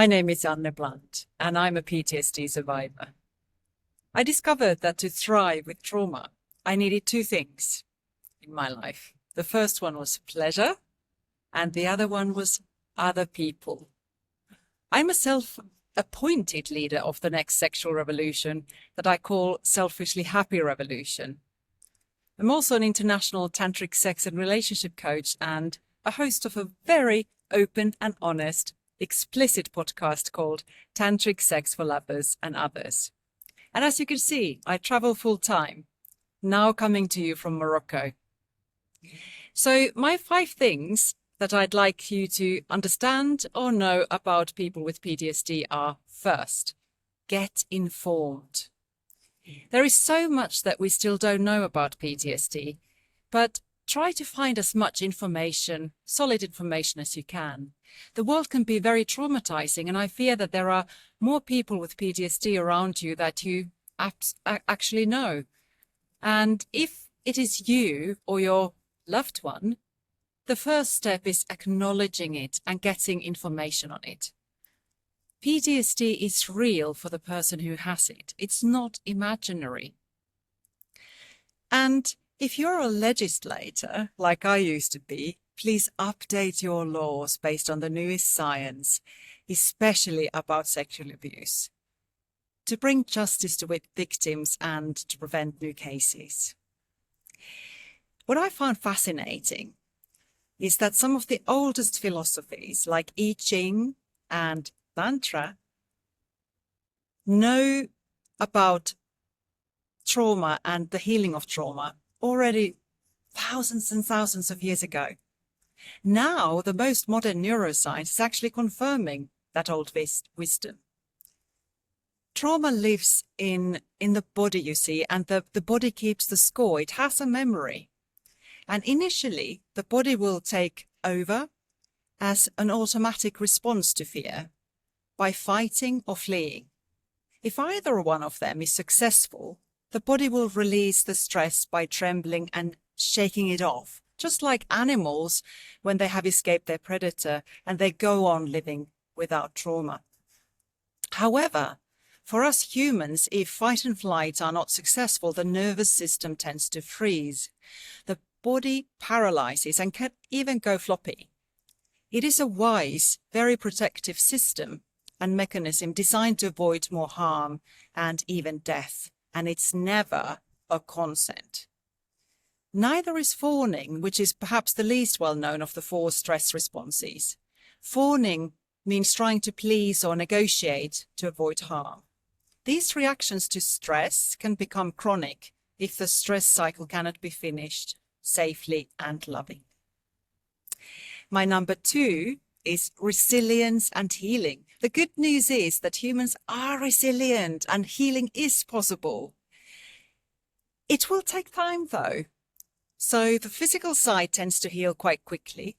My name is Anne Blunt, and I'm a PTSD survivor. I discovered that to thrive with trauma, I needed two things in my life. The first one was pleasure, and the other one was other people. I'm a self-appointed leader of the next sexual revolution that I call Selfishly Happy Revolution. I'm also an international tantric sex and relationship coach and a host of a very open and honest, explicit podcast called Tantric Sex for Lovers and Others. And as you can see, I travel full time, now coming to you from Morocco. So my 5 things that I'd like you to understand or know about people with PTSD are: first, get informed. There is so much that we still don't know about PTSD, but try to find as much information, solid information as you can. The world can be very traumatizing, and I fear that there are more people with PTSD around you that you actually know. And if it is you or your loved one, the first step is acknowledging it and getting information on it. PTSD is real for the person who has it. It's not imaginary. And if you're a legislator, like I used to be, please update your laws based on the newest science, especially about sexual abuse, to bring justice to victims and to prevent new cases. What I found fascinating is that some of the oldest philosophies, like I Ching and Tantra, know about trauma and the healing of trauma already thousands and thousands of years ago. Now, the most modern neuroscience is actually confirming that old wisdom. Trauma lives in the body, you see, and the body keeps the score. It has a memory. And initially, the body will take over as an automatic response to fear by fighting or fleeing. If either one of them is successful, the body will release the stress by trembling and shaking it off, just like animals when they have escaped their predator and they go on living without trauma. However, for us humans, if fight and flight are not successful, the nervous system tends to freeze. The body paralyzes and can even go floppy. It is a wise, very protective system and mechanism designed to avoid more harm and even death. And it's never a consent. Neither is fawning, which is perhaps the least well-known of the 4 stress responses. Fawning means trying to please or negotiate to avoid harm. These reactions to stress can become chronic if the stress cycle cannot be finished safely and loving. My number 2 is resilience and healing. The good news is that humans are resilient and healing is possible. It will take time though. So the physical side tends to heal quite quickly,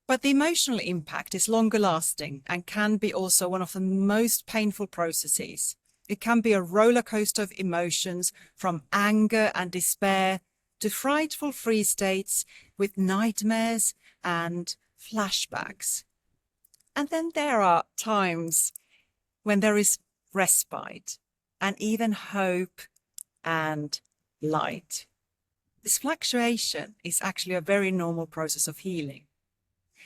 but the emotional impact is longer lasting and can be also one of the most painful processes. It can be a roller coaster of emotions, from anger and despair to frightful freeze states with nightmares and flashbacks. And then there are times when there is respite and even hope and light. This fluctuation is actually a very normal process of healing.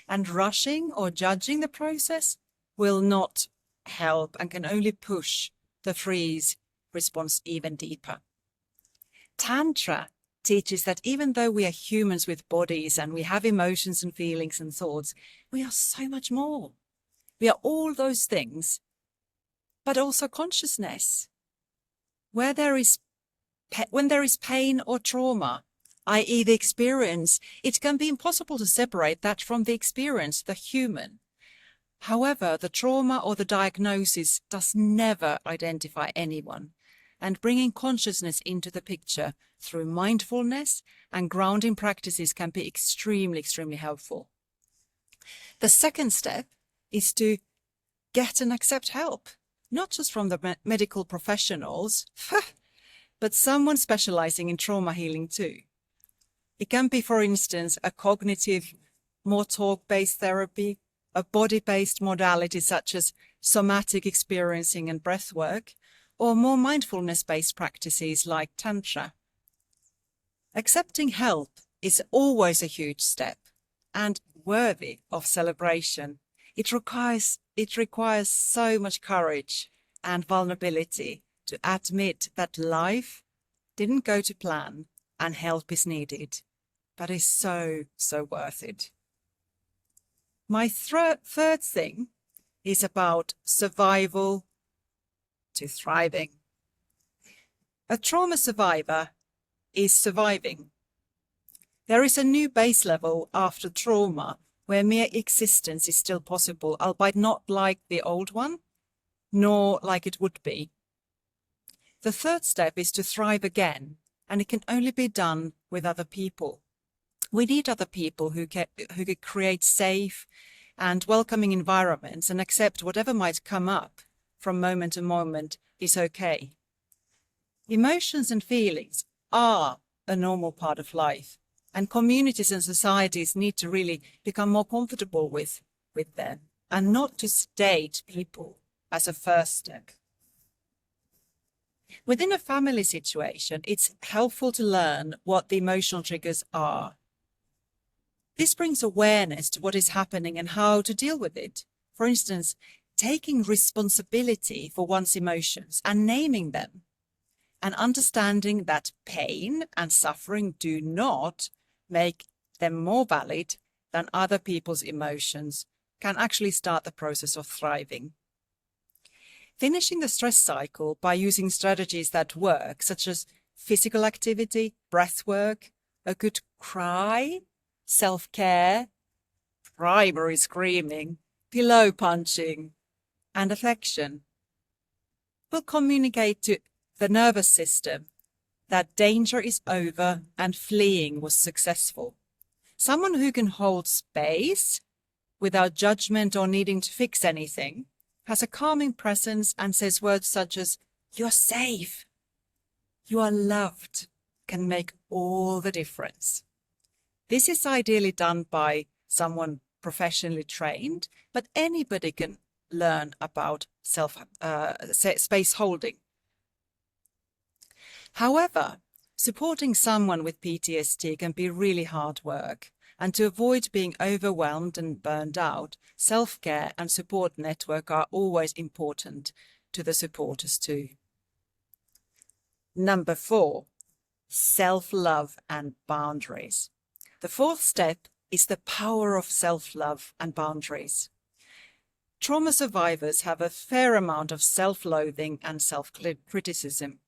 And rushing or judging the process will not help and can only push the freeze response even deeper. Tantra teaches that even though we are humans with bodies and we have emotions and feelings and thoughts, we are so much more. We are all those things, but also consciousness. When there is pain or trauma, i.e. the experience, it can be impossible to separate that from the experience, the human. However, the trauma or the diagnosis does never identify anyone, and bringing consciousness into the picture through mindfulness and grounding practices can be extremely, extremely helpful. The second step is to get and accept help, not just from the medical professionals, but someone specializing in trauma healing too. It can be, for instance, a cognitive, more talk-based therapy, a body-based modality such as somatic experiencing and breath work, or more mindfulness-based practices like Tantra. Accepting help is always a huge step and worthy of celebration. It requires so much courage and vulnerability to admit that life didn't go to plan and help is needed, but is so worth it. My third thing is about survival to thriving. A trauma survivor is surviving. There is a new base level after trauma where mere existence is still possible, albeit not like the old one, nor like it would be. The third step is to thrive again, and it can only be done with other people. We need other people who can create safe and welcoming environments and accept whatever might come up from moment to moment is okay. Emotions and feelings are a normal part of life, and communities and societies need to really become more comfortable with them and not to state people as a first step. Within a family situation, it's helpful to learn what the emotional triggers are. This brings awareness to what is happening and how to deal with it. For instance, taking responsibility for one's emotions and naming them, and understanding that pain and suffering do not make them more valid than other people's emotions can actually start the process of thriving. Finishing the stress cycle by using strategies that work, such as physical activity, breath work, a good cry, self-care, primary screaming, pillow punching, and affection, will communicate to the nervous system that danger is over and fleeing was successful. Someone who can hold space without judgment or needing to fix anything has a calming presence and says words such as, "You're safe, you are loved," can make all the difference. This is ideally done by someone professionally trained, but anybody can learn about space holding. However, supporting someone with PTSD can be really hard work, and to avoid being overwhelmed and burned out, self-care and support network are always important to the supporters too. Number 4, self-love and boundaries. The fourth step is the power of self-love and boundaries. Trauma survivors have a fair amount of self-loathing and self-criticism.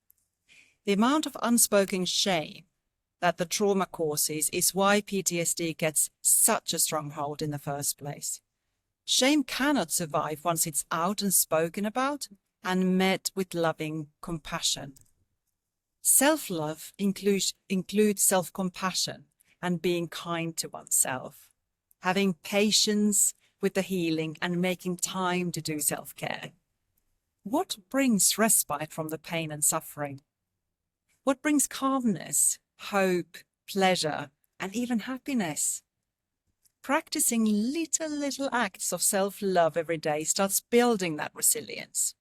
The amount of unspoken shame that the trauma causes is why PTSD gets such a stronghold in the first place. Shame cannot survive once it's out and spoken about and met with loving compassion. Self-love includes self-compassion and being kind to oneself, having patience with the healing and making time to do self-care. What brings respite from the pain and suffering? What brings calmness, hope, pleasure, and even happiness? Practicing little acts of self-love every day starts building that resilience.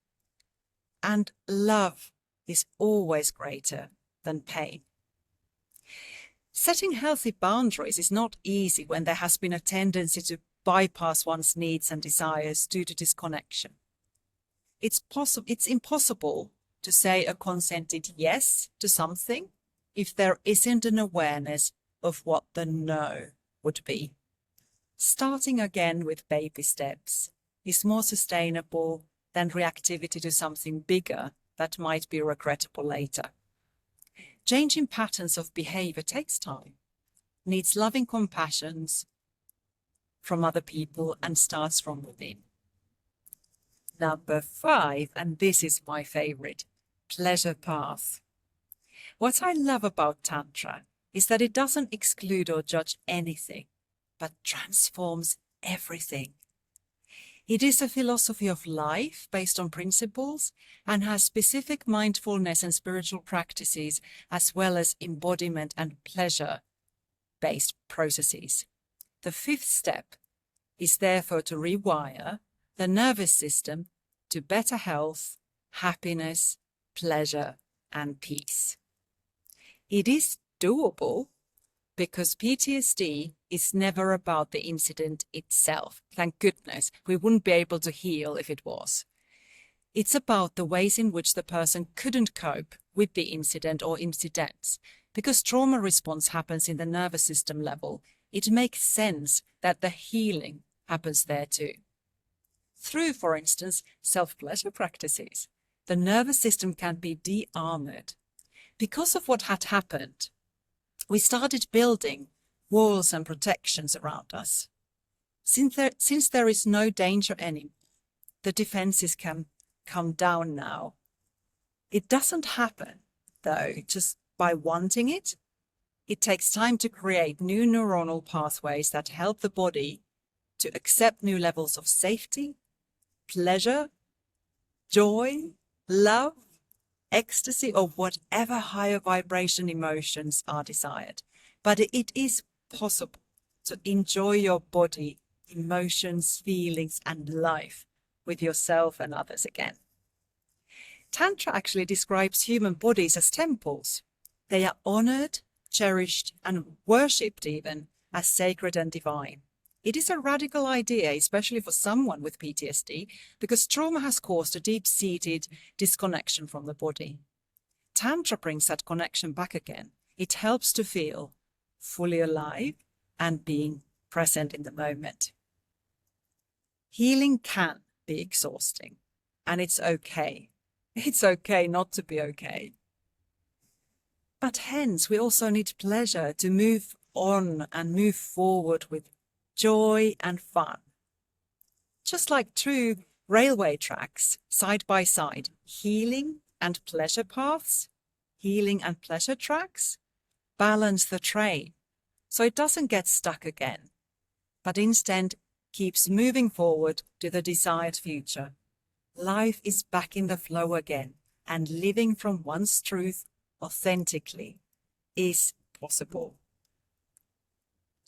And love is always greater than pain. Setting healthy boundaries is not easy when there has been a tendency to bypass one's needs and desires due to disconnection. It's impossible to say a consented yes to something if there isn't an awareness of what the no would be. Starting again with baby steps is more sustainable than reactivity to something bigger that might be regrettable later. Changing patterns of behavior takes time, needs loving compassion from other people, and starts from within. Number 5, and this is my favorite, pleasure path. What I love about Tantra is that it doesn't exclude or judge anything, but transforms everything. It is a philosophy of life based on principles and has specific mindfulness and spiritual practices, as well as embodiment and pleasure-based processes. The 5th step is therefore to rewire the nervous system to better health, happiness, pleasure, and peace. It is doable because PTSD is never about the incident itself. Thank goodness, we wouldn't be able to heal if it was. It's about the ways in which the person couldn't cope with the incident or incidents. Because trauma response happens in the nervous system level, it makes sense that the healing happens there too. Through, for instance, self-pleasure practices, the nervous system can be de-armored. Because of what had happened, we started building walls and protections around us. Since there is no danger anymore, the defenses can come down now. It doesn't happen, though, just by wanting it. It takes time to create new neuronal pathways that help the body to accept new levels of safety, pleasure, joy, love, ecstasy, or whatever higher vibration emotions are desired. But it is possible to enjoy your body, emotions, feelings, and life with yourself and others again. Tantra actually describes human bodies as temples. They are honored, cherished, and worshipped even as sacred and divine. It is a radical idea, especially for someone with PTSD, because trauma has caused a deep-seated disconnection from the body. Tantra brings that connection back again. It helps to feel fully alive and being present in the moment. Healing can be exhausting, and it's okay. It's okay not to be okay. But hence, we also need pleasure to move on and move forward with joy and fun. Just like two railway tracks, side by side, healing and pleasure paths, healing and pleasure tracks, balance the train so it doesn't get stuck again, but instead keeps moving forward to the desired future. Life is back in the flow again, and living from one's truth authentically is possible.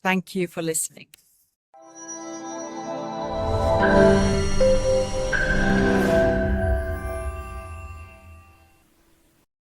Thank you for listening.